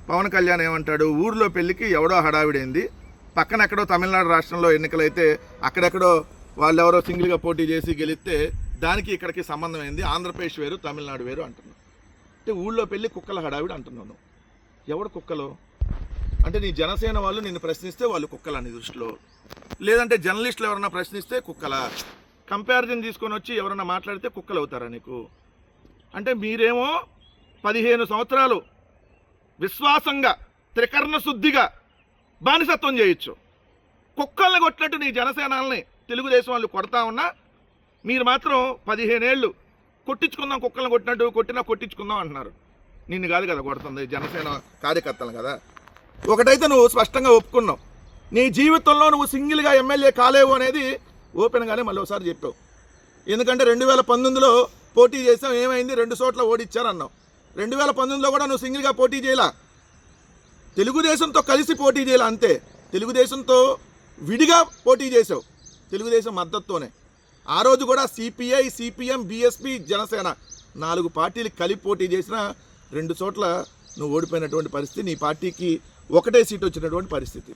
పవన్ కళ్యాణ్ ఏమంటాడు, ఊర్లో పెళ్ళికి ఎవడో హడావిడైంది, పక్కన ఎక్కడో తమిళనాడు రాష్ట్రంలో ఎన్నికలైతే అక్కడెక్కడో వాళ్ళెవరో సింగిల్గా పోటీ చేసి గెలిస్తే దానికి ఇక్కడికి సంబంధం అయింది, ఆంధ్రప్రదేశ్ వేరు తమిళనాడు వేరు అంటున్నావు. అంటే ఊళ్ళో పెళ్ళి కుక్కల హడావిడి అంటున్నాను. ఎవడు కుక్కలు అంటే నీ జనసేన వాళ్ళు నిన్ను ప్రశ్నిస్తే వాళ్ళు కుక్కల నీ దృష్టిలో, లేదంటే జర్నలిస్టులు ఎవరన్నా ప్రశ్నిస్తే కుక్కల, కంపారిజన్ తీసుకొని వచ్చి ఎవరన్నా మాట్లాడితే కుక్కలు అవుతారా నీకు? అంటే మీరేమో 15 సంవత్సరాలు విశ్వాసంగా త్రికరణ శుద్ధిగా బానిసత్వం చేయొచ్చు, కుక్కల్ని కొట్టినట్టు నీ జనసేనల్ని తెలుగుదేశం వాళ్ళు కొడతా ఉన్నా మీరు మాత్రం 15 ఏళ్ళు కొట్టించుకుందాం, కుక్కల్ని కొట్టినట్టు కొట్టినా కొట్టించుకుందాం అంటున్నారు. నిన్ను కాదు కదా కొడుతుంది, జనసేన కార్యకర్తలు కదా. ఒకటైతే నువ్వు స్పష్టంగా ఒప్పుకున్నావు, నీ జీవితంలో నువ్వు సింగిల్గా ఎమ్మెల్యే కాలేవు అనేది ఓపెన్గానే మళ్ళీ ఒకసారి చెప్పావు. ఎందుకంటే 2019లో పోటీ చేసావు, ఏమైంది, 2 చోట్ల ఓడిచ్చారన్నావు. 2019లో కూడా నువ్వు సింగిల్గా పోటీ చేయాల, తెలుగుదేశంతో కలిసి పోటీ చేయాల, అంతే. తెలుగుదేశంతో విడిగా పోటీ చేసావు, తెలుగుదేశం మద్దతుతోనే. ఆ రోజు కూడా సిపిఐ, సిపిఎం, బిఎస్పి, జనసేన 4 పార్టీలు కలిపి పోటీ చేసిన 2 చోట్ల నువ్వు ఓడిపోయినటువంటి పరిస్థితి, నీ పార్టీకి 1 సీటు వచ్చినటువంటి పరిస్థితి.